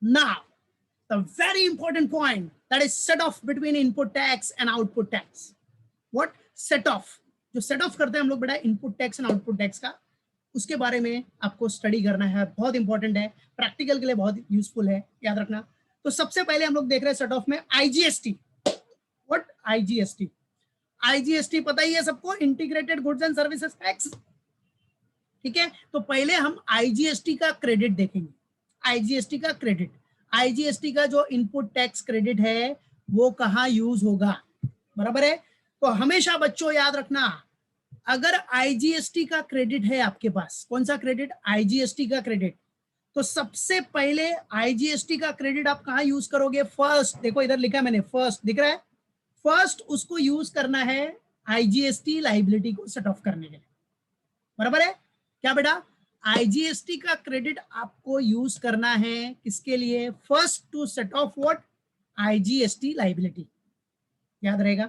Now, the very important point, that is set off between input tax and output tax. What? Set off. जो set of करते हैं हम लोग बेटा input tax and output tax का, उसके बारे में आपको स्टडी करना है, बहुत इंपॉर्टेंट है, प्रैक्टिकल के लिए बहुत यूजफुल है, याद रखना। तो सबसे पहले हम लोग देख रहे हैं सेट ऑफ में आईजीएसटी। व्हाट? आईजीएसटी। आईजीएसटी पता ही है सबको, integrated goods and services tax, ठीक है। तो पहले हम आईजीएसटी का क्रेडिट देखेंगे। आईजीएसटी का क्रेडिट, आईजीएसटी का जो इनपुट टैक्स क्रेडिट है वो कहाँ यूज होगा, बराबर है। तो हमेशा बच्चों याद रखना, अगर आईजीएसटी का क्रेडिट है आपके पास, कौन सा क्रेडिट? आईजीएसटी का क्रेडिट, तो सबसे पहले आईजीएसटी का क्रेडिट आप कहां यूज करोगे? फर्स्ट, देखो इधर लिखा है मैंने, फर्स्ट दिख रहा है, फर्स्ट उसको यूज करना है आईजीएसटी लाइबिलिटी को सेट ऑफ करने के लिए, बराबर है क्या बेटा? आईजीएसटी का क्रेडिट आपको यूज करना है किसके लिए? First to set off what? IGST liability. याद रहेगा,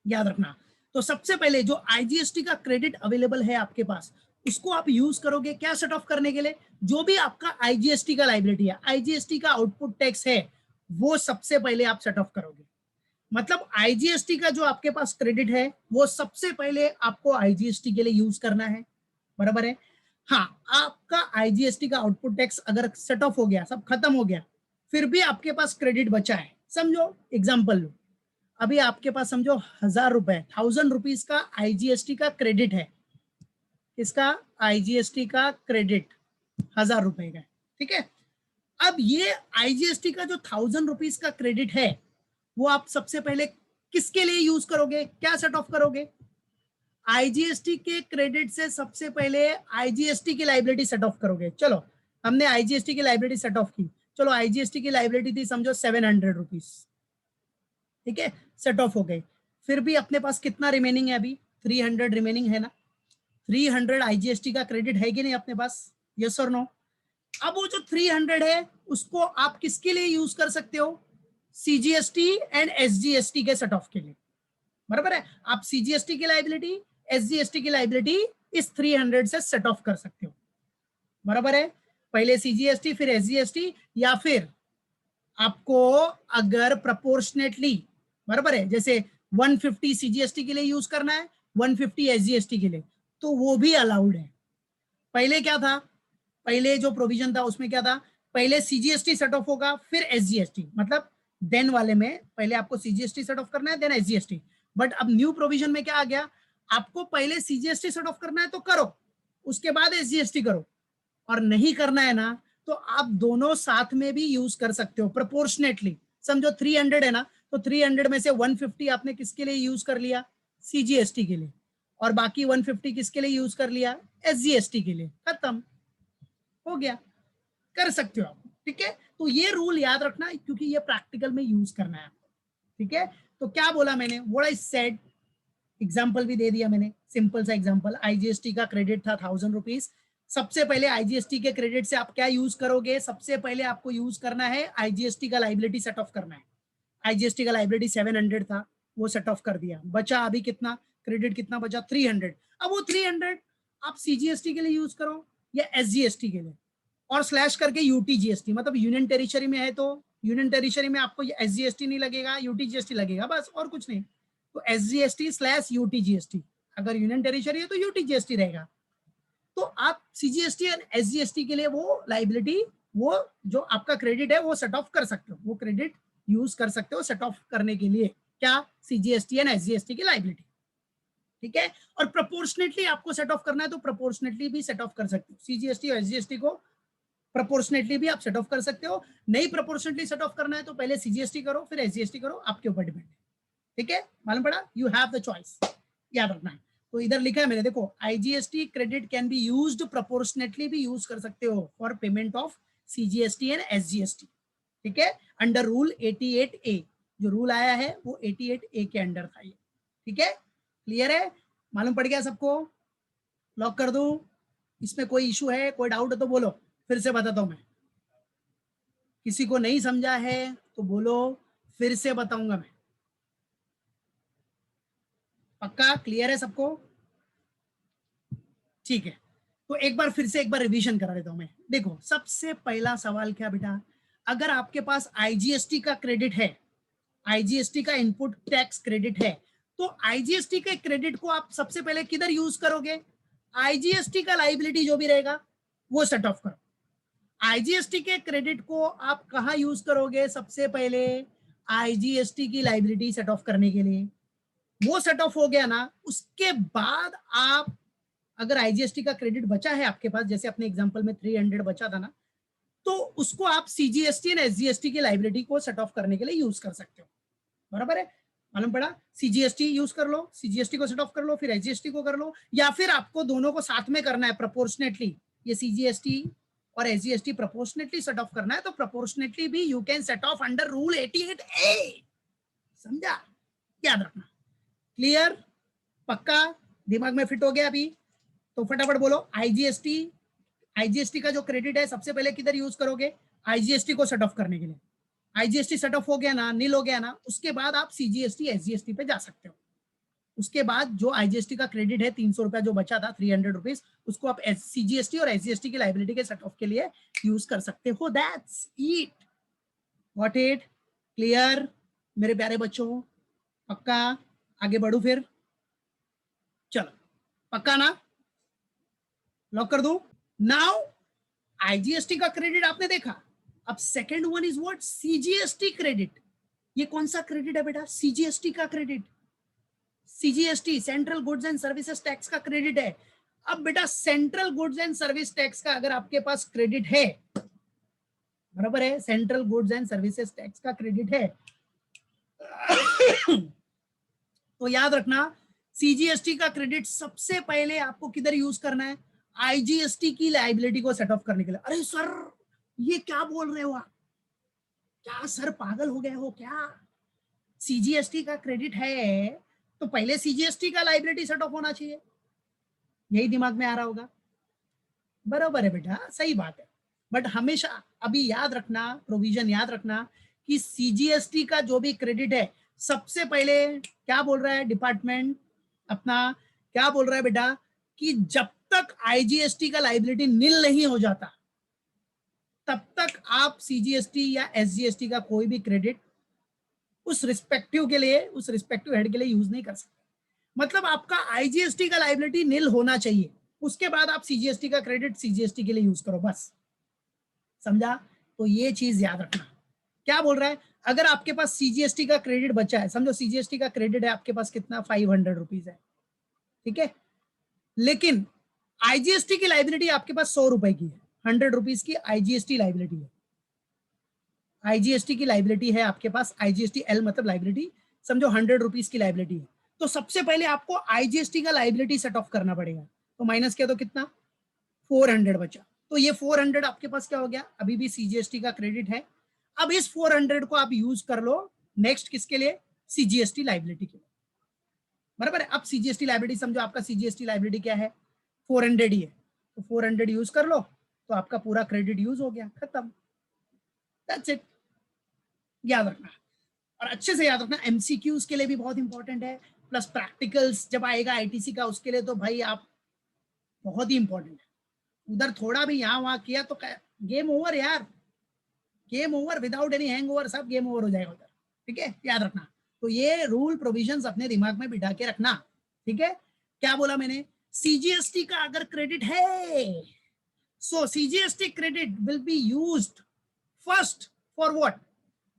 याद रखना। तो सबसे पहले जो आईजीएसटी का क्रेडिट अवेलेबल है आपके पास, उसको आप यूज करोगे क्या सेट ऑफ करने के लिए? जो भी आपका आईजीएसटी का लाइबिलिटी है, आईजीएसटी का आउटपुट टैक्स है, वो सबसे पहले आप सेट ऑफ करोगे। मतलब आईजीएसटी का जो आपके पास क्रेडिट है वो सबसे पहले आपको आईजीएसटी के लिए यूज करना है, बराबर है। हाँ, आपका आईजीएसटी का आउटपुट टैक्स अगर सेट ऑफ हो गया, सब खत्म हो गया, फिर भी आपके पास क्रेडिट बचा है, समझो एग्जांपल लो, अभी आपके पास समझो 1000 रुपए, 1000 रुपीज का आईजीएसटी का क्रेडिट है, इसका आईजीएसटी का क्रेडिट 1000 रुपए का, ठीक है। अब ये आईजीएसटी का जो 1000 रुपीज का क्रेडिट है वो आप सबसे पहले किसके लिए यूज करोगे? क्या सेट ऑफ करोगे? आईजीएसटी के क्रेडिट से सबसे पहले आईजीएसटी की लाइबिलिटी सेट ऑफ करोगे। चलो हमने आईजीएसटी की लाइबिलिटी सेट ऑफ की, चलो आईजीएसटी की लाइबिलिटी थी समझो 700 रुपीज, ठीक है, सेट ऑफ हो गए। फिर भी अपने पास कितना रिमेनिंग है? अभी 300 रिमेनिंग है ना। 300 आईजीएसटी का क्रेडिट है कि नहीं अपने पास? यस और नो? अब वो जो 300 है उसको आप किसके लिए यूज कर सकते हो? सीजीएसटी एंड एसजीएसटी के सेट ऑफ के लिए, बराबर है। आप सीजीएसटी की लाइबिलिटी, एसजीएसटी की लाइबिलिटी इस 300 से सेट ऑफ कर सकते हो, बराबर है। पहले सीजीएसटी फिर एसजीएसटी, या फिर आपको अगर प्रोपोर्शनेटली, बराबर है, जैसे 150 सीजीएसटी के लिए यूज करना है, 150 एसजीएसटी के लिए, तो वो भी अलाउड है। पहले क्या था? पहले जो प्रोविजन था उसमें क्या था? पहले सीजीएसटी सेट ऑफ होगा फिर एसजीएसटी, मतलब देन वाले में पहले आपको सीजीएसटी सेट ऑफ करना है देन एसजीएसटी। बट अब न्यू प्रोविजन में क्या आ गया? आपको पहले सीजीएसटी सेट ऑफ करना है तो करो, उसके बाद एसजीएसटी करो, और नहीं करना है ना तो आप दोनों साथ में भी यूज कर सकते हो प्रोपोर्शनेटली। समझो 300 है ना, तो 300 में से 150 आपने किसके लिए यूज कर लिया? सीजीएसटी के लिए, और बाकी 150 किसके लिए यूज कर लिया? एसजीएसटी के लिए, खत्म हो गया। कर सकते हो आप, ठीक है। तो ये रूल याद रखना क्योंकि ये प्रैक्टिकल में यूज करना है आपको, ठीक है। तो क्या बोला मैंने? व्हाट आई सेड, एग्जाम्पल भी दे दिया मैंने, सिंपल सा एग्जाम्पल। आईजीएसटी का क्रेडिट था 1000 रुपीज, सबसे पहले आईजीएसटी के क्रेडिट से आप क्या यूज करोगे? सबसे पहले आपको यूज करना है आईजीएसटी का लाइबिलिटी सेट ऑफ करना है। आईजीएसटी का लाइबिलिटी 700 था, वो सेट ऑफ कर दिया, बचा अभी कितना? क्रेडिट कितना बचा? 300। अब वो 300 आप सीजीएसटी के लिए यूज करो या एसजीएसटी के लिए, और स्लैश करके यूटीजीएसटी, मतलब यूनियन टेरिटरी में है तो यूनियन टेरिटरी में आपको एसजीएसटी नहीं लगेगा, यूटीजीएसटी लगेगा, बस और कुछ नहीं। तो एसजीएसटी स्लैश यूटीजीएसटी, अगर यूनियन टेरिटरी है तो यूटीजीएसटी रहेगा। तो आप सीजीएसटी एंड एसजीएसटी के लिए वो लाइबिलिटी, वो जो आपका क्रेडिट है वो सेट ऑफ कर सकते हो, वो क्रेडिट यूज कर सकते हो सेट ऑफ करने के लिए, क्या? सीजीएसटी एंड एसजीएसटी की लाइबिलिटी, ठीक है। और प्रोपोर्शनेटली आपको सेट ऑफ करना है तो प्रोपोर्शनेटली भी सेट ऑफ कर सकते हो, सीजीएसटी और एसजीएसटी को प्रोपोर्शनेटली भी आप सेट ऑफ कर सकते हो। नहीं प्रोपोर्शनेटली सेट ऑफ करना है तो पहले सीजीएसटी करो फिर एसजीएसटी करो, आपके ऊपर डिपेंड है, ठीक है। मालूम पड़ा? यू हैव द चॉइस, याद रखना है। तो इधर लिखा है मैंने, देखो IGST credit can be used proportionately, भी यूज कर सकते हो for payment of CGST and SGST, ठीक है, अंडर रूल 88A। जो रूल आया है वो 88A के अंडर था ये, ठीक है। क्लियर है? मालूम पड़ गया सबको? लॉक कर दूं? इसमें कोई इशू है, कोई डाउट है तो बोलो, फिर से बताता हूं मैं। किसी को नहीं समझा है तो बोलो, फिर से बताऊंगा मैं। पक्का क्लियर है सबको? ठीक है, तो एक बार फिर से एक बार रिवीजन करा देता हूं मैं। देखो सबसे पहला सवाल क्या बेटा, अगर आपके पास आईजीएसटी का क्रेडिट है, आईजीएसटी का इनपुट टैक्स क्रेडिट है, तो आईजीएसटी के क्रेडिट को आप सबसे पहले किधर यूज करोगे? आईजीएसटी का लाइबिलिटी जो भी रहेगा वो सेट ऑफ करो। आईजीएसटी के क्रेडिट को आप कहां यूज करोगे? सबसे पहले आईजीएसटी की लाइबिलिटी सेट ऑफ करने के लिए। वो सेट ऑफ हो गया ना, उसके बाद आप अगर आईजीएसटी का क्रेडिट बचा है आपके पास, जैसे अपने एग्जांपल में 300 बचा था ना, तो उसको आप सीजीएसटी और एसजीएसटी की लाइबिलिटी को सेट ऑफ करने के लिए यूज कर सकते हो। बराबर है, मालूम पड़ा? सीजीएसटी यूज कर लो, सीजीएसटी को सेट ऑफ कर लो, फिर एसजीएसटी को कर लो, या फिर आपको दोनों को साथ में करना है प्रोपोर्शनेटली, ये सीजीएसटी और एसजीएसटी प्रोपोर्शनेटली सेट ऑफ करना है, तो प्रोपोर्शनेटली भी you can set of under rule 88A। समझा? याद रखना। क्लियर? पक्का दिमाग में फिट हो गया अभी? तो फटाफट बोलो, आईजीएसटी, आईजीएसटी का जो क्रेडिट है सबसे पहले किधर यूज करोगे? आईजीएसटी को सेट ऑफ करने के लिए। आईजीएसटी सेट ऑफ हो गया ना, नील हो गया ना, उसके बाद आप सीजीएसटी एसजीएसटी पे जा सकते हो। उसके बाद जो आईजीएसटी का क्रेडिट है 300 रुपया जो बचा था, 300 रुपीज, उसको आप सीजीएसटी और एसजीएसटी की लाइबिलिटी के सेट ऑफ के लिए यूज कर सकते हो। That's it. What it? Clear मेरे प्यारे बच्चों? पक्का? आगे बढ़ू फिर? चलो, पक्का ना? लॉक कर दूं? नाउ आईजीएसटी का क्रेडिट आपने देखा, अब second one is what? CGST credit. ये कौन सा क्रेडिट है बेटा? सीजीएसटी का credit. CGST central goods and services tax का क्रेडिट है। अब बेटा central goods and service tax का अगर आपके पास क्रेडिट है, बराबर है, central goods and services tax का क्रेडिट है, तो याद रखना सीजीएसटी का क्रेडिट सबसे पहले आपको किधर यूज करना है? आईजीएसटी की लाइबिलिटी को सेट ऑफ करने के लिए। अरे सर ये क्या बोल रहे हो आप? क्या सर पागल हो गए हो क्या? सीजीएसटी का क्रेडिट है तो पहले सीजीएसटी का लाइबिलिटी सेट ऑफ होना चाहिए, यही दिमाग में आ रहा होगा। बराबर है बेटा, सही बात है, बट हमेशा अभी याद रखना, प्रोविजन याद रखना कि सीजीएसटी का जो भी क्रेडिट है सबसे पहले क्या बोल रहा है डिपार्टमेंट अपना, क्या बोल रहा है बेटा, कि जब तक आईजीएसटी का लाइबिलिटी नील नहीं हो जाता तब तक आप सीजीएसटी या एसजीएसटी का कोई भी क्रेडिट उस रिस्पेक्टिव के लिए, उस रिस्पेक्टिव हेड के लिए यूज नहीं कर सकते। मतलब आपका आईजीएसटी का लाइबिलिटी नील होना चाहिए, उसके बाद आप सीजीएसटी का क्रेडिट सीजीएसटी के लिए यूज करो, बस। समझा? तो ये चीज याद रखना। क्या बोल रहा है? अगर आपके पास सीजीएसटी का क्रेडिट बचा है, समझो सीजीएसटी का क्रेडिट है आपके पास कितना? 500 रुपीज है, ठीक है, लेकिन आईजीएसटी की लाइबिलिटी आपके पास 100 रुपए की है, 100 रुपीज की आईजीएसटी लाइबिलिटी है। आईजीएसटी की लाइबिलिटी है आपके पास, आईजीएसटी एल मतलब लाइबिलिटी, समझो 100 रुपीज की लाइबिलिटी है, तो सबसे पहले आपको आईजीएसटी का लाइबिलिटी सेट ऑफ करना पड़ेगा। तो माइनस किया तो कितना? 400 बचा। तो ये 400 आपके पास क्या हो गया? अभी भी सीजीएसटी का क्रेडिट है। अब इस 400 को आप यूज कर लो नेक्स्ट किसके लिए? सीजीएसटी लाइबिलिटी के लिए। बराबर है? अब सीजीएसटी लाइबिलिटी समझो आपका सीजीएसटी लाइबिलिटी क्या है? 400 ही है, तो 400 यूज कर लो, तो आपका पूरा क्रेडिट यूज हो गया, खत्म। That's it. याद रखना, और अच्छे से याद रखना, एमसीक्यूज के लिए भी बहुत इंपॉर्टेंट है, प्लस प्रैक्टिकल्स जब आएगा आईटीसी का उसके लिए तो भाई आप बहुत ही इंपॉर्टेंट है। उधर थोड़ा भी यहाँ वहां किया तो गेम ओवर यार, game over, without any hang over, सब गेम ओवर हो जाएगा उधर। ठीक है, याद रखना। तो ये रूल प्रोविजंस अपने दिमाग में बिठा के रखना, ठीक है। क्या बोला मैंने? सीजीएसटी का अगर क्रेडिट है, so CGST credit will be used first for what?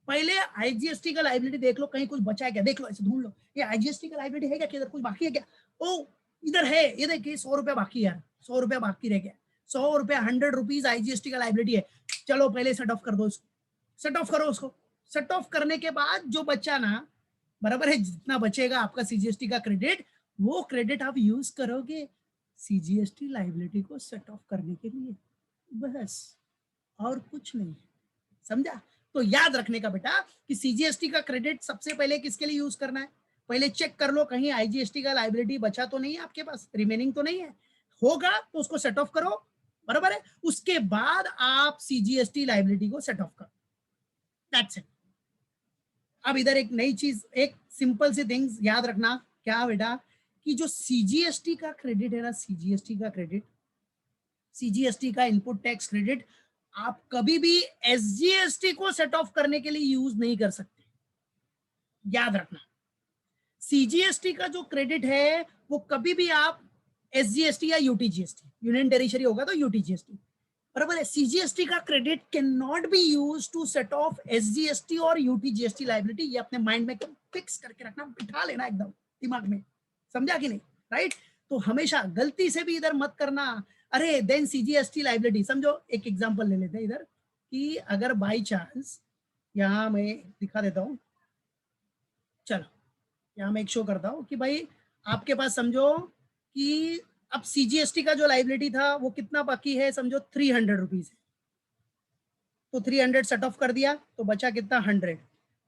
पहले आईजीएसटी का लाइबिलिटी देख लो, कहीं कुछ बचा है क्या, देख लो, ऐसे ढूंढ लो, ये आईजीएसटी का लाइबिलिटी है क्या, किधर कुछ बाकी है क्या? ओ इधर है, ये देखिए 100 रुपया बाकी है, 100 रुपया बाकी रह गया, 100 रुपया, 100 रुपीज आईजीएसटी का लाइबिलिटी है। चलो पहले सेट ऑफ कर दो इसको, सेट ऑफ करो उसको। सेट ऑफ करने के बाद जो बच्चा ना, बराबर है, जितना बचेगा आपका सीजीएसटी का क्रेडिट, वो क्रेडिट आप यूज करोगे सीजीएसटी लाइबिलिटी को सेट ऑफ करने के लिए, बस, और कुछ नहीं। समझा? तो याद रखने का बेटा कि सीजीएसटी का क्रेडिट सबसे पहले किसके लिए यूज करना है? पहले चेक कर लो कहीं आईजीएसटी का लाइबिलिटी बचा तो नहीं है आपके पास, रिमेनिंग तो नहीं है, होगा तो उसको सेट ऑफ करो, बराबर है, उसके बाद आप सीजीएसटी लाइबिलिटी को सेट ऑफ करो। That's it. अब इधर एक नई चीज, एक सिंपल सी थिंग्स याद रखना, क्या बेटा, कि जो सीजीएसटी का क्रेडिट है ना, सीजीएसटी का क्रेडिट सीजीएसटी का इनपुट टैक्स क्रेडिट आप कभी भी एसजीएसटी को सेट ऑफ करने के लिए यूज नहीं कर सकते, याद रखना। सीजीएसटी का जो क्रेडिट है वो कभी भी आप एसजीएसटी या यूटीजीएसटी, यूनियन टेरिटरी होगा तो यूटीजीएसटी, बराबर है। सीजीएसटी का credit cannot be use to set off SGST और यूटीजीएसटी लाइबिलिटी। ये अपने माइंड में फिक्स करके रखना, बिठा लेना एकदम दिमाग में, समझा कि नहीं, राइट। तो हमेशा गलती से भी इधर मत करना, अरे देन सीजीएसटी लाइबिलिटी। समझो एक एग्जांपल ले लेते हैं इधर कि अगर बाई चांस, यहां मैं दिखा देता हूं, चलो यहाँ मैं एक शो करता हूँ कि भाई आपके पास समझो कि अब सीजीएसटी का जो लाइबिलिटी था वो कितना बाकी है, समझो 300 रुपीज है, तो 300 सेट ऑफ कर दिया तो बचा कितना 100।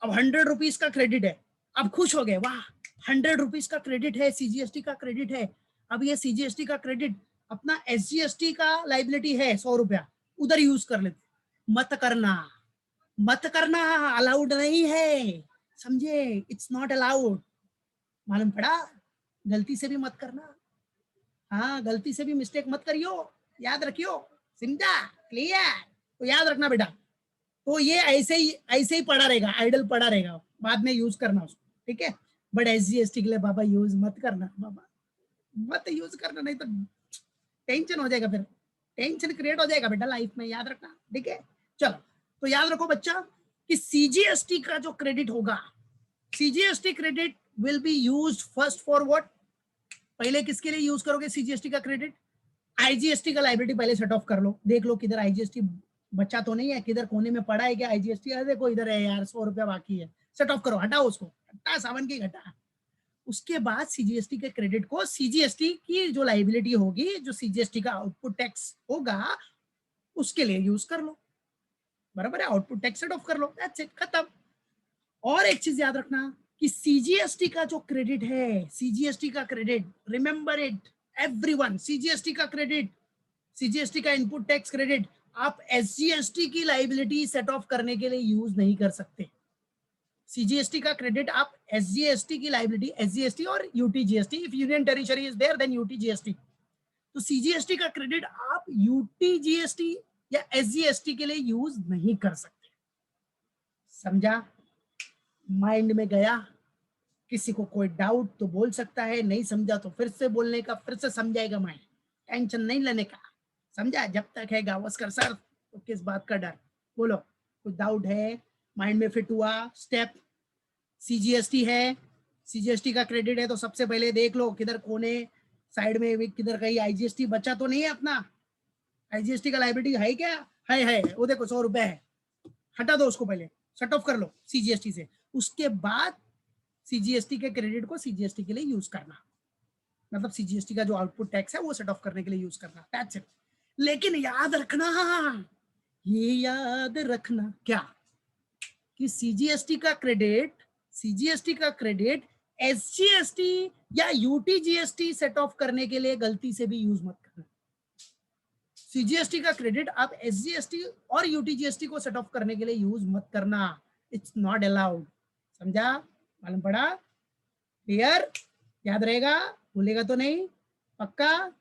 अब 100 रुपीज का क्रेडिट है, अब खुश हो गए, वाह 100 रुपीज का क्रेडिट है, सीजीएसटी का क्रेडिट है। अब ये सीजीएसटी का क्रेडिट अपना एसजीएसटी का लाइबिलिटी है 100 रुपया, उधर यूज कर लेते। मत करना, मत करना, अलाउड नहीं है, समझे, इट्स नॉट अलाउड। मालूम पड़ा, गलती से भी मत करना, हाँ गलती से भी मिस्टेक मत करियो, याद रखियो, समझा, क्लियर। तो याद रखना बेटा, तो ये ऐसे ही पड़ा रहेगा, आइडल पड़ा रहेगा, बाद में यूज करना उसको, ठीक है। बट एसजीएसटी के लिए बाबा यूज मत करना, बाबा मत यूज करना, नहीं तो टेंशन हो जाएगा, फिर टेंशन क्रिएट हो जाएगा बेटा लाइफ में, याद रखना, ठीक है। चलो तो याद रखो बच्चा कि सीजीएसटी का जो क्रेडिट होगा, CGST credit will be used first for what, पहले किसके लिए यूज करोगे सीजीएसटी का क्रेडिट, आईजीएसटी का लाइबिलिटी पहले सेट ऑफ कर लो, देख लो किधर आईजीएसटी बचा तो नहीं है, किधर कोने में पड़ा है क्या आईजीएसटी, अरे देखो इधर है यार 100 रुपया बाकी है, सेट ऑफ करो, हटाओ उसको, हटा सावन की घटा। उसके बाद सीजीएसटी के क्रेडिट को सीजीएसटी की जो लाइबिलिटी होगी, जो सीजीएसटी का आउटपुट टैक्स होगा उसके लिए यूज कर लो, बराबर है, आउटपुट टैक्स सेट ऑफ कर लो, दैट्स इट, खत्म। और एक चीज याद रखना कि सीजीएसटी का जो क्रेडिट है, सीजीएसटी का credit, remember it everyone, CGST का क्रेडिट, सीजीएसटी का इनपुट टैक्स क्रेडिट आप एसजीएसटी की लाइबिलिटी सेट ऑफ करने के लिए यूज नहीं कर सकते। सीजीएसटी का क्रेडिट आप एसजीएसटी की लाइबिलिटी, एसजीएसटी और UTGST, if union territory is there then UTGST, तो सीजीएसटी का क्रेडिट आप यूटीजीएसटी या एसजीएसटी के लिए यूज नहीं कर सकते, समझा, माइंड में गया। किसी को कोई डाउट तो बोल सकता है, नहीं समझा तो फिर से बोलने का, फिर से समझाएगा माइंड, टेंशन नहीं लेने का, समझा। जब तक है गावस्कर सर तो किस बात का डर, बोलो कुछ डाउट है, माइंड में फिट हुआ स्टेप। सीजीएसटी है, सीजीएसटी का क्रेडिट है तो सबसे पहले देख लो किधर कोने साइड में किधर कहीं आईजीएसटी बचा तो नहीं है अपना, आईजीएसटी का लाइबिलिटी है क्या, है, वो देखो 100 रुपए है, हटा दो उसको, पहले सेट ऑफ कर लो सीजीएसटी से, उसके बाद सीजीएसटी के क्रेडिट को सीजीएसटी के लिए यूज करना, मतलब सीजीएसटी का जो आउटपुट टैक्स है वो सेट ऑफ करने के लिए यूज करना, दैट्स इट। लेकिन याद रखना, ये याद रखना क्या, कि सीजीएसटी का क्रेडिट एसजीएसटी या यूटीजीएसटी सेट ऑफ करने के लिए गलती से भी यूज मत करना। सीजीएसटी का क्रेडिट आप एसजीएसटी और यूटीजीएसटी को सेट ऑफ करने के लिए यूज मत करना, इट्स नॉट अलाउड, समझा, मालूम पड़ा, क्लियर, याद रहेगा, भूलेगा तो नहीं, पक्का,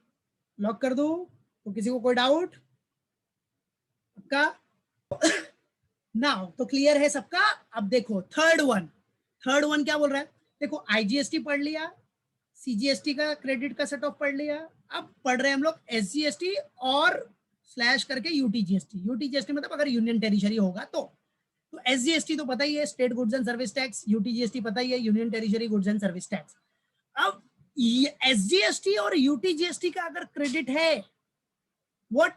लॉक कर दूं, तो किसी को कोई डाउट, पक्का नाउ तो क्लियर है सबका। अब देखो थर्ड वन क्या बोल रहा है, देखो आईजीएसटी पढ़ लिया, सीजीएसटी का क्रेडिट का सेट ऑफ पढ़ लिया, अब पढ़ रहे हैं हम लोग एसजीएसटी और स्लैश करके यूटीजीएसटी मतलब अगर यूनियन टेरिटरी होगा तो एसजीएसटी तो पता ही है, state goods and service tax, UTGST पता ही है, union territory goods and service tax. अब एसजीएसटी और यूटीजीएसटी का अगर क्रेडिट है, व्हाट,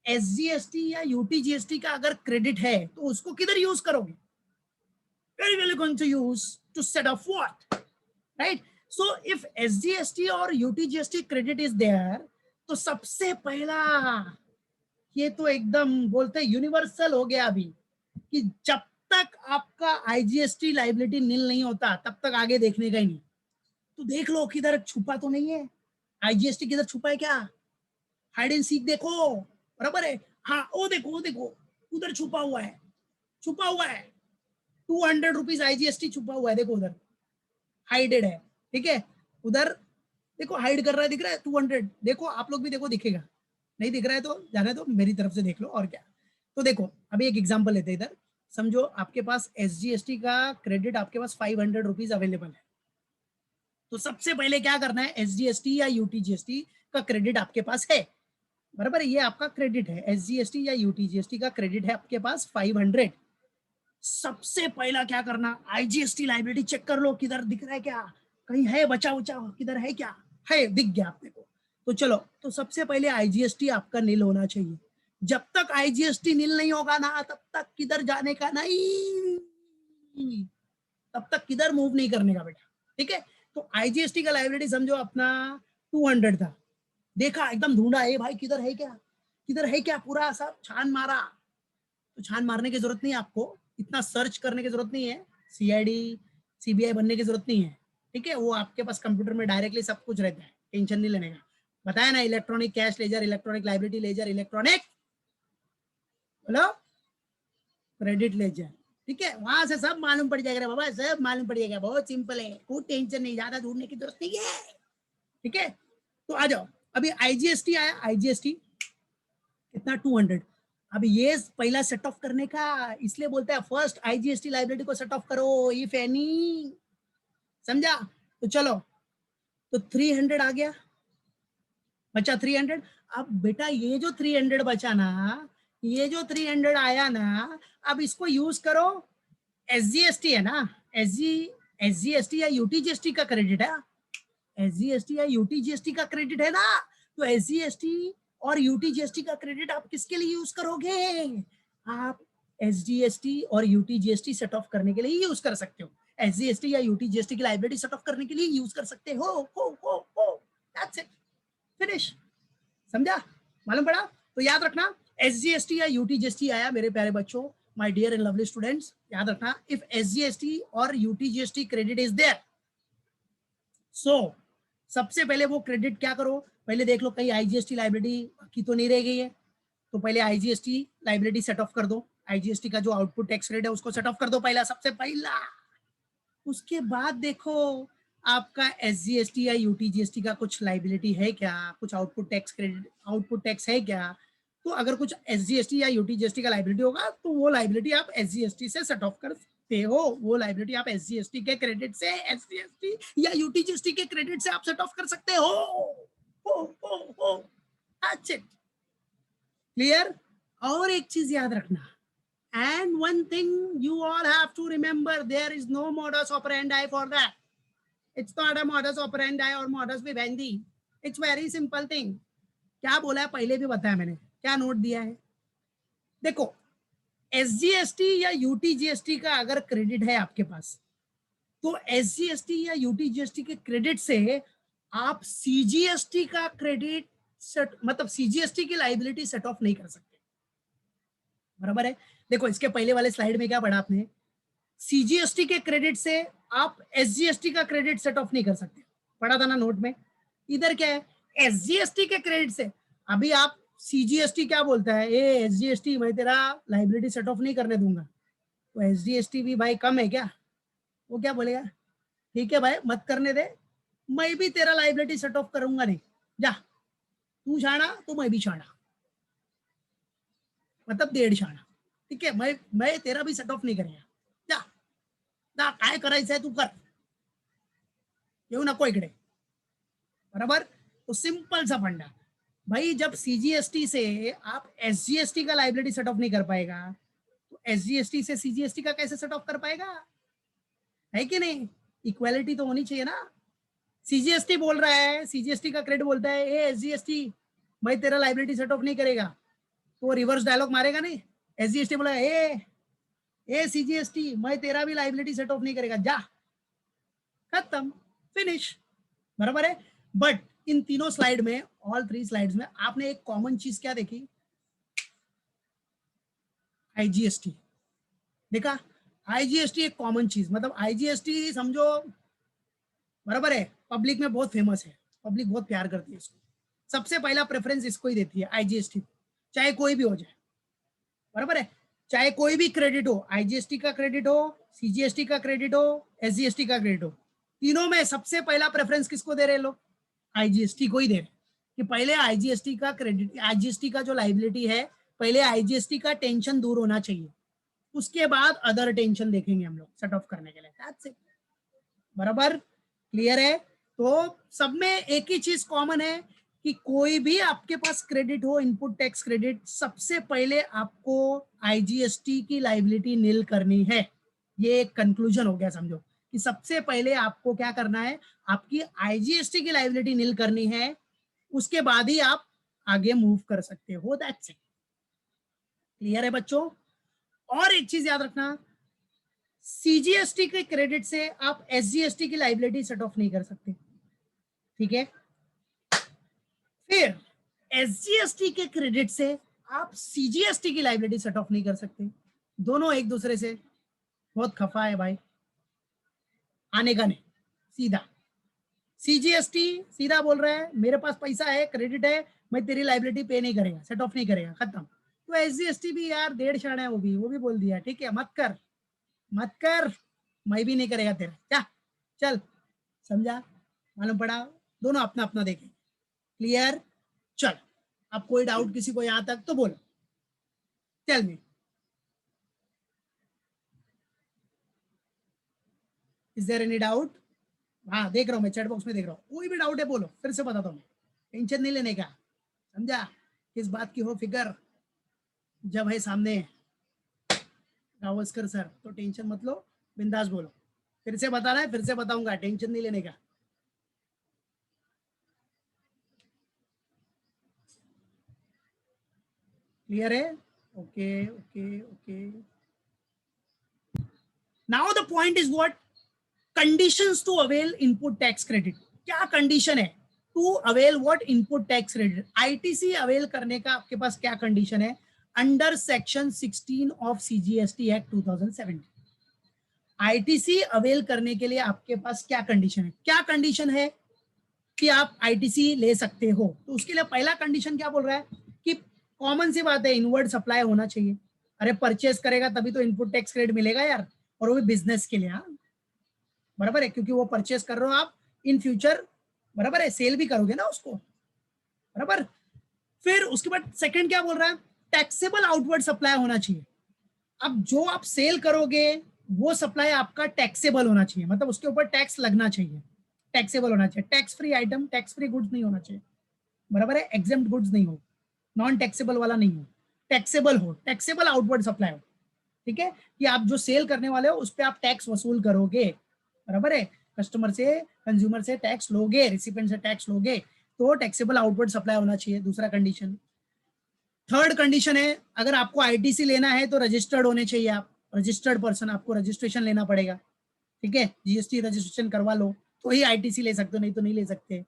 एसजीएसटी या यूटीजीएसटी का अगर क्रेडिट है तो उसको किधर यूज करोगे, very well going to use to set off what, right. So if SGST और यूटीजीएसटी क्रेडिट इज देयर, तो सबसे पहला, ये तो एकदम बोलते यूनिवर्सल हो गया अभी, कि जब तक आपका आईजीएसटी लाइबिलिटी नील नहीं होता तब तक आगे देखने का ही नहीं। तो देख लो किधर छुपा तो नहीं है, आईजीएसटी किधर छुपा है क्या, हाइड एंड सीक देखो, बराबर है, हाँ वो देखो उधर छुपा हुआ है 200 रुपीज आईजीएसटी छुपा हुआ है, देखो उधर हाइडेड है, ठीक है, उधर देखो हाइड कर रहा है, दिख रहा है 200, देखो आप लोग भी देखो दिखेगा, नहीं दिख रहा है तो जाने दो, मेरी तरफ से देख लो और क्या। तो देखो अभी एक एग्जांपल लेते हैं इधर, समझो आपके पास SGST का क्रेडिट आपके पास 500 रुपीज अवेलेबल है। तो सबसे पहले क्या करना है, SGST या UTGST का क्रेडिट आपके पास है, बराबर, ये आपका क्रेडिट है, SGST या UTGST का क्रेडिट है आपके पास 500। सबसे पहला क्या करना, IGST लाइबिलिटी चेक कर लो, किधर दिख रहा है क्या, कहीं है बचा उचा, किधर है क्या, है, दिख गया आपने को। तो चलो, तो सबसे पहले IGST आपका नील होना चाहिए। जब तक IGST नील नहीं होगा ना, तब तक किधर जाने का नहीं, तब तक किधर मूव नहीं करने का बेटा, ठीक है। तो IGST का लाइबिलिटी समझो अपना 200 था, देखा एकदम ढूंढा, है भाई किधर है क्या, किधर है क्या, पूरा सब छान मारा। तो छान मारने की जरूरत नहीं है आपको, इतना सर्च करने की जरूरत नहीं है, CID CBI बनने की जरूरत नहीं है, ठीक है। वो आपके पास कंप्यूटर में डायरेक्टली सब कुछ रहता है, टेंशन नहीं लेने का। बताया ना, electronic cash ledger, electronic liability ledger, electronic बोलो क्रेडिट लेजर, ठीक है। वहां से सब मालूम पड़ जाएगा बाबा, सब मालूम पड़ जाएगा, बहुत सिंपल है, कोई टेंशन नहीं, ज्यादा ढूंढने की जरूरत नहीं है, ठीक है। तो आ जाओ, अभी IGST आया, IGST कितना 200। अब ये पहला सेट ऑफ करने का, इसलिए बोलते हैं फर्स्ट IGST लाइबिलिटी को सेट ऑफ करो, इफ एनी, समझा। तो चलो, तो 300 आ गया, बचा 300। अब बेटा ये जो 300 बचा ना, ये जो 300 आया ना, अब इसको यूज करो, SGST है ना, SGST या UTGST का क्रेडिट है, SGST या UTGST का क्रेडिट है ना, तो SGST और UTGST का क्रेडिट आप किसके लिए यूज करोगे, आप SGST और UTGST सेट ऑफ करने के लिए यूज कर सकते हो, SGST या UTGST की लाइबिलिटी सेट ऑफ करने के लिए यूज कर सकते हो, दैट्स इट, फिनिश, समझा, मालूम पड़ा। तो याद रखना, SGST या UTGST आया मेरे प्यारे बच्चों, my dear and lovely students, याद रखना, इफ SGST और UTGST credit is there, so सबसे पहले वो क्रेडिट क्या करो, पहले देख लो कहीं IGST लाइबिलिटी की तो नहीं रह गई है, तो पहले IGST लाइबिलिटी सेट ऑफ कर दो, IGST का जो आउटपुट टैक्स क्रेडिट है उसको सेट ऑफ कर दो पहला, सबसे पहला। उसके बाद देखो आपका SGST या UTGST का कुछ लाइबिलिटी है क्या, कुछ output tax credit, output tax है क्या। तो अगर कुछ SGST या UTGST का लाइबिलिटी होगा, तो वो लाइबिलिटी आप SGST से सेट ऑफ कर सकते हो, वो लाइबिलिटी आप SGST के क्रेडिट से, SGST या UTGST के क्रेडिट से आप सेट ऑफ कर सकते हो। That's it, clear. और एक चीज याद रखना, and one thing you all have to remember, there is no modus operandi for that, it's not a modus operandi or modus vivendi, it's very simple thing। क्या बोला है पहले भी बताया मैंने, क्या नोट दिया है, देखो SGST या UTGST का अगर क्रेडिट है आपके पास, तो SGST या UTGST के क्रेडिट से आप CGST का क्रेडिट सेट, मतलब CGST की लाइबिलिटी सेट ऑफ नहीं कर सकते, बराबर है। देखो इसके पहले वाले स्लाइड में क्या पढ़ा आपने, CGST के क्रेडिट से आप SGST का क्रेडिट सेट ऑफ नहीं कर सकते, पढ़ा था ना नोट में। इधर क्या है, SGST के क्रेडिट से, अभी आप CGST क्या बोलता है, ए SGST मैं तेरा लाइबिलिटी सेट ऑफ नहीं करने दूंगा, तो SGST भी भाई कम है क्या, वो क्या बोलेगा, ठीक है भाई मत करने दे, मैं भी तेरा लाइबिलिटी सेट ऑफ करूंगा नहीं, जा तू छाना तो मैं भी छाना, मतलब 1.5 छाना, ठीक है, मैं तेरा भी सेट ऑफ नहीं करेगा, जा जा काय करायचंय तू कर, येऊ नको इकडे, बराबर। तो सिंपल सा फंडा, भाई जब CGST से आप SGST का लाइबिलिटी सेट ऑफ नहीं कर पाएगा, तो SGST से CGST का कैसे सेट ऑफ कर पाएगा, है कि नहीं, इक्वालिटी तो होनी चाहिए ना। CGST बोल रहा है, CGST का क्रेडिट बोलता है ए SGST भाई तेरा लाइबिलिटी सेट ऑफ नहीं करेगा, तो रिवर्स डायलॉग मारेगा नहीं, SGST बोला ए CGST मैं तेरा भी लाइबिलिटी सेट ऑफ नहीं करेगा, जा खत्म, फिनिश, बराबर है। बट इन तीनों स्लाइड में, ऑल 3 स्लाइड्स में आपने एक कॉमन चीज क्या देखी, IGST देखा, IGST एक कॉमन चीज, मतलब IGST समझो, बराबर है, पब्लिक में बहुत फेमस है, पब्लिक बहुत प्यार करती है इसको, सबसे पहला प्रेफरेंस इसको ही देती है IGST, चाहे कोई भी हो जाए, बराबर है, चाहे कोई भी क्रेडिट हो, IGST का क्रेडिट हो, CGST का क्रेडिट हो, SGST का क्रेडिट हो, तीनों में सबसे पहला प्रेफरेंस किसको दे रहे लोग, IGST को ही दे रहे, कि पहले आईजीएसटी का क्रेडिट, आईजीएसटी का जो लाइबिलिटी है, पहले आईजीएसटी का टेंशन दूर होना चाहिए, उसके बाद अदर टेंशन देखेंगे हम लोग सेट ऑफ करने के लिए। That's it. बराबर क्लियर है? तो सब में एक ही चीज कॉमन है कि कोई भी आपके पास क्रेडिट हो, इनपुट टैक्स क्रेडिट, सबसे पहले आपको आईजीएसटी की लाइबिलिटी नील करनी है। ये एक कंक्लूजन हो गया समझो, कि सबसे पहले आपको क्या करना है, आपकी आईजीएसटी की लाइबिलिटी नील करनी है, उसके बाद ही आप आगे मूव कर सकते हो। That's it. क्लियर है बच्चों? और एक चीज याद रखना, सीजीएसटी के क्रेडिट से आप एसजीएसटी की लाइबिलिटी सेट ऑफ नहीं कर सकते, ठीक है? फिर एसजीएसटी के क्रेडिट से आप सीजीएसटी की लाइबिलिटी सेट ऑफ नहीं कर सकते। दोनों एक दूसरे से बहुत खफा है भाई, आने का नहीं, सीधा। सीजीएसटी सीधा बोल रहा है मेरे पास पैसा है, क्रेडिट है, मैं तेरी लाइबिलिटी पे नहीं करेगा, सेट ऑफ नहीं करेगा, खत्म। तो एसजीएसटी भी यार डेढ़ शाना है, वो भी बोल दिया ठीक है, मत कर मत कर, मैं भी नहीं करेगा तेरा, क्या चल, समझा? मालूम पड़ा? दोनों अपना अपना देखें। क्लियर? चल, अब कोई डाउट किसी को यहां तक तो बोलो, tell me, is there any doubt? हाँ देख रहा हूँ मैं, चैट बॉक्स में देख रहा हूँ, कोई भी डाउट है बोलो, फिर से बताता हूँ मैं, टेंशन नहीं लेने का, समझा? किस बात की हो फिक्र, जब है सामने गावस्कर सर तो टेंशन मत लो, बिंदास बोलो, फिर से बताना है, फिर से बताऊंगा, टेंशन नहीं लेने का। क्लियर है? Okay okay okay. Now the point is what, conditions to avail input tax credit. क्या कंडीशन है to avail what input tax credit? ITC avail करने का आपके पास क्या कंडीशन है under section 16 of CGST act 2017? ITC avail करने के लिए आपके पास क्या कंडीशन है? क्या कंडीशन है कि आप आईटीसी ले सकते हो? तो उसके लिए पहला कंडीशन क्या बोल रहा है कि कॉमन सी बात है, इनवर्ड सप्लाई होना चाहिए। अरे परचेस करेगा तभी तो इनपुट टैक्स क्रेडिट मिलेगा यार, और वो भी बिजनेस के लिए। हाँ बराबर है, क्योंकि वो परचेस कर रहे हो आप इन फ्यूचर, बराबर है, सेल भी करोगे ना उसको, बराबर। फिर उसके बाद सेकंड क्या बोल रहा है, टैक्सेबल आउटवर्ड सप्लाई होना चाहिए। अब जो आप सेल करोगे वो सप्लाई आपका टैक्सेबल होना चाहिए, मतलब उसके ऊपर टैक्स लगना चाहिए, टैक्सेबल होना चाहिए, tax free item, tax free goods नहीं होना चाहिए, बराबर है, एग्जेम्प्ट गुड्स नहीं हो, नॉन टैक्सेबल वाला नहीं हो, टैक्सेबल हो, टैक्सेबल आउटवर्ड सप्लाई हो, ठीक है? कि आप जो सेल करने वाले हो उस पर आप टैक्स वसूल करोगे, बराबर है, कस्टमर से, कंज्यूमर से टैक्स लोगे, रिसिपेंट से टैक्स लोगे, तो टैक्सेबल आउटवर्ड सप्लाई होना चाहिए, दूसरा कंडीशन। थर्ड कंडीशन है, अगर आपको आईटीसी लेना है तो रजिस्टर्ड होने चाहिए आप, रजिस्टर्ड पर्सन, आपको रजिस्ट्रेशन लेना पड़ेगा, ठीक है, जीएसटी रजिस्ट्रेशन करवा लो तो ही आईटीसी ले सकते हो, नहीं तो नहीं ले सकते।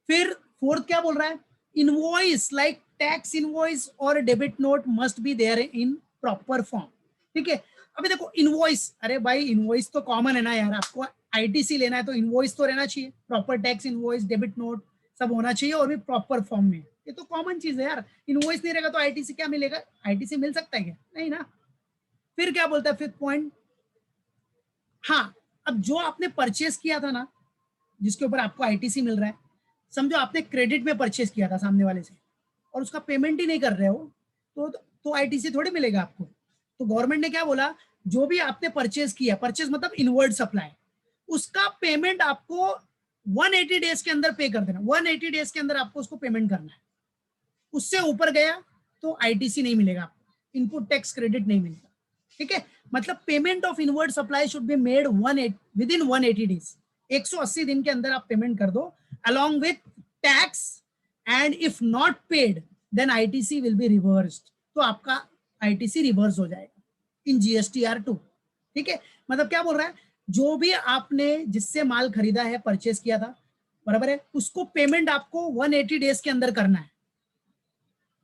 फिर फोर्थ क्या बोल रहा है, इनवॉइस लाइक टैक्स इनवॉइस और debit note must be there in proper form, ठीक है? अभी देखो इनवॉइस, अरे भाई इनवॉइस तो कॉमन है ना यार, आपको आईटीसी लेना है तो इनवॉइस तो रहना चाहिए, proper tax invoice, debit note सब होना चाहिए, और भी प्रॉपर फॉर्म में, ये तो कॉमन चीज है यार। इनवॉइस नहीं रहेगा तो आईटीसी क्या मिलेगा? आईटीसी मिल सकता है क्या? नहीं ना। फिर क्या बोलता है फिफ्थ पॉइंट, हाँ, अब जो आपने परचेस किया था ना, जिसके ऊपर आपको आईटीसी मिल रहा है, समझो आपने क्रेडिट में परचेस किया था सामने वाले से और उसका पेमेंट ही नहीं कर रहे हो, तो आईटीसी थोड़ी मिलेगा आपको। तो गवर्नमेंट ने क्या बोला, जो भी आपने परचेस किया, परचेस मतलब इनवर्ड सप्लाई, उसका पेमेंट आपको 180 डेज के अंदर पे कर देना, 180 डेज के अंदर आपको उसको पेमेंट करना है। उससे ऊपर गया तो आईटीसी नहीं मिलेगा आपको, इनपुट टैक्स क्रेडिट नहीं मिलेगा, ठीक है? मतलब payment of inward supply should be made with in 180 days, 180 दिन के अंदर आप पेमेंट कर दो along with tax, and if not paid then ITC will be reversed, तो आपका ITC रिवर्स हो जाएगा इन GSTR 2, ठीक है? मतलब क्या बोल रहा है, जो भी आपने जिससे माल खरीदा है, परचेस किया था, बराबर है, उसको पेमेंट आपको 180 डेज के अंदर करना है,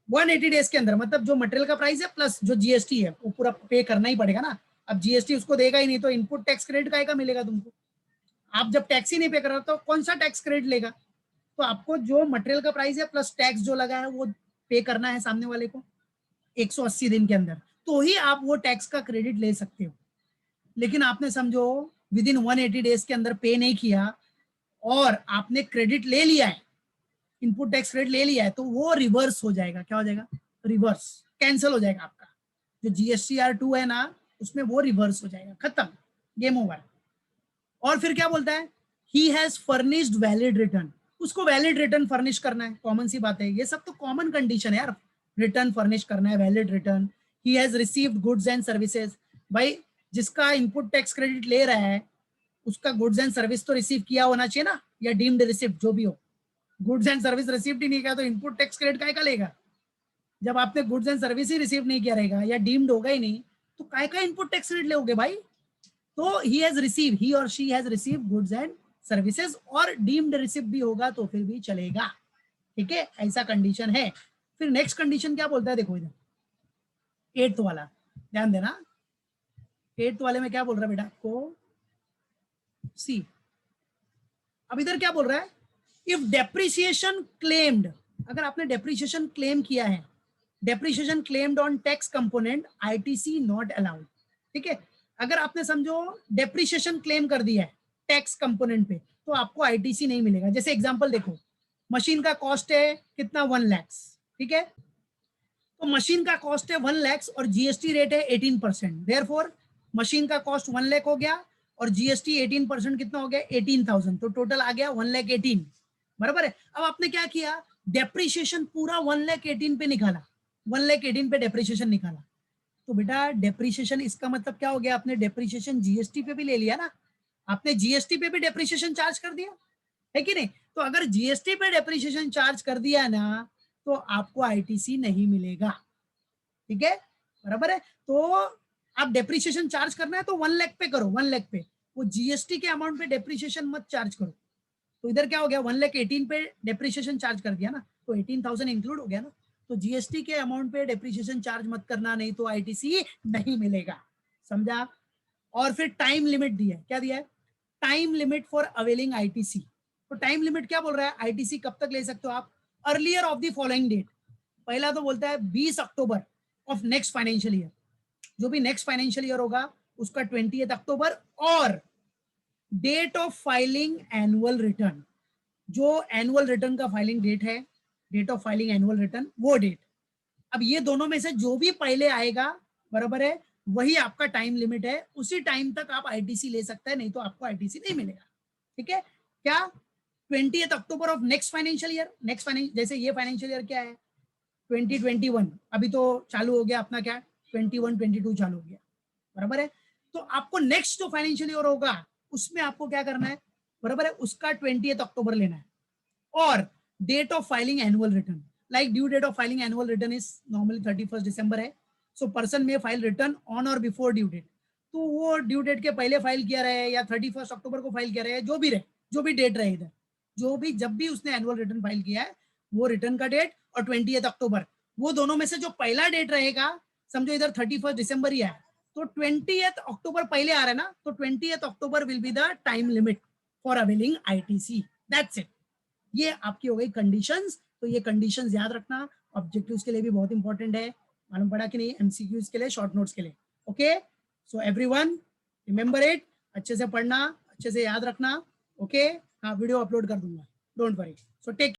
180 डेज के अंदर, मतलब जो मटेरियल का प्राइस है प्लस जो जीएसटी है वो पूरा पे करना ही पड़ेगा ना। अब जीएसटी उसको देगा ही नहीं तो इनपुट टैक्स क्रेडिट का मिलेगा तुमको, आप जब टैक्स ही नहीं पे कर रहे तो कौन सा टैक्स क्रेडिट लेगा? तो आपको जो मटेरियल का प्राइस है प्लस टैक्स जो लगा है वो पे करना है सामने वाले को 180 दिन के अंदर, तो ही आप वो टैक्स का क्रेडिट ले सकते हो। लेकिन आपने समझो विद इन 180 डेज के अंदर पे नहीं किया और आपने क्रेडिट ले लिया है, इनपुट टैक्स क्रेडिट ले लिया है तो वो रिवर्स हो जाएगा। क्या हो जाएगा? रिवर्स, कैंसिल हो जाएगा आपका जो GSTR2 है ना, उसमें वो रिवर्स हो जाएगा, खत्म, गेम ओवर। और फिर क्या बोलता है? He has furnished valid return, उसको वैलिड रिटर्न फर्निश करना है, कॉमन सी बात है, ये सब तो कॉमन कंडीशन है यार, रिटर्न फर्निश करना है, valid return. He has received goods and services, भाई जिसका इनपुट टैक्स क्रेडिट ले रहा है उसका गुड्स एंड सर्विस तो रिसीव किया होना चाहिए ना, या डीम्ड रिसिप्ट जो भी हो। गुड्स एंड सर्विस रिसीव ही नहीं किया तो इनपुट टैक्स क्रेडिट काय का लेगा? जब आपने goods and service he receive नहीं किया रहेगा या डीम्ड होगा ही नहीं तो काय का इनपुट टैक्स क्रेडिट लोगे भाई? तो ही और she has receive goods and services, और डीम्ड रिसिप्ट भी होगा तो फिर भी चलेगा, ठीक है, ऐसा कंडीशन है। फिर नेक्स्ट कंडीशन क्या बोलता है, देखो इधर 8th वाला, ध्यान देना, 8th वाले में क्या बोल रहा है बेटा आपको, सी, अब इधर क्या बोल रहा है, इफ डेप्रिसिएशन क्लेम्ड, अगर आपने डेप्रिसिएशन क्लेम किया है, depreciation claimed on tax component, ITC not allowed, ठीक है, अगर आपने समझो डेप्रिसिएशन क्लेम कर दिया है टैक्स कंपोनेंट पे तो आपको ITC नहीं मिलेगा। जैसे एग्जांपल देखो, मशीन का कॉस्ट है कितना, 1 लाख, ठीक है, तो मशीन का कॉस्ट है 1 लाख और GST रेट है 18%, देयरफॉर मशीन का कॉस्ट 1 लाख हो गया और GST 18% कितना हो गया, 18,000, तो टोटल आ गया 1,18,000, बराबर है। अब आपने क्या किया, डेप्रिसिएशन पूरा 1,18,000 पे निकाला, 1,18,000 पे डेप्रिसिएशन निकाला, तो बेटा डेप्रिसिएशन इसका मतलब क्या हो गया, आपने डेप्रिसिएशन GST पे भी ले लिया ना, आपने GST पे भी डेप्रिसिएशन चार्ज कर दिया है कि नहीं? तो अगर GST पे डेप्रिसिएशन चार्ज कर दिया ना तो आपको ITC नहीं मिलेगा, ठीक है, बराबर है। तो आप डेप्रिसिएशन चार्ज करना है तो 1 लाख पे करो, 1 लाख पे, वो GST के अमाउंट पे डेप्रिसिएशन मत चार्ज करो। तो इधर क्या हो गया, 1,18,000 पे डेप्रिसिएशन चार्ज कर दिया ना, तो 18,000 इंक्लूड हो गया ना, तो GST के अमाउंट पे डेप्रिसिएशन चार्ज मत करना, नहीं तो ITC नहीं मिलेगा, समझा। और फिर टाइम लिमिट दिया है, क्या दिया है, time limit for availing ITC। तो टाइम लिमिट क्या बोल रहा है, ITC कब तक ले सकते हो आप, earlier of the following date. पहला तो बोलता है 20 October of next financial year, जो भी नेक्स्ट फाइनेंशियल ईयर होगा उसका 20 अक्टूबर, और date of filing annual return, जो एनुअल रिटर्न का फाइलिंग डेट है, date of filing annual return, वो डेट। अब ये दोनों में से जो भी पहले आएगा, बराबर है, वही आपका टाइम लिमिट है, उसी टाइम तक आप ITC ले सकते हैं, नहीं तो आपको ITC नहीं मिलेगा, ठीक है। क्या, 20 October of next financial year, next financial, जैसे ये फाइनेंशियल ईयर क्या है 2021, अभी तो चालू हो गया अपना, क्या 21-22 चालू हो गया, बराबर है। तो आपको नेक्स्ट जो फाइनेंशियल ईयर होगा उसमें आपको क्या करना है, बराबर है, उसका 20 अक्टूबर लेना है, और date of filing annual return, like due date of filing annual return is normally 31 दिसंबर है, so person may file return on और बिफोर ड्यू डेट, तो वो ड्यू डेट के पहले फाइल किया रहे या 31 अक्टूबर को फाइल किया रहे, जो भी रहे, जो भी डेट रहे इधर, जो भी जब भी उसने एनुअल रिटर्न फाइल किया है वो रिटर्न का डेट और 20 अक्टूबर, वो दोनों में से जो पहला डेट रहेगा, समझो इधर 31 दिसंबर ही है, तो 20 अक्टूबर पहले आ रहा है ना, तो 20 October will be the time limit for availing ITC, that's it. ये आपकी हो गई कंडीशंस, तो ये कंडीशंस याद रखना, ऑब्जेक्टिव्स के लिए भी बहुत इंपॉर्टेंट है, मालूम पड़ा कि नहीं, MCQs के लिए, शॉर्ट नोट्स के लिए, okay. So everyone remember it, अच्छे से पढ़ना, अच्छे से याद रखना, ओके। हाँ, वीडियो अपलोड कर दूंगा, डोंट वरी, सो टेक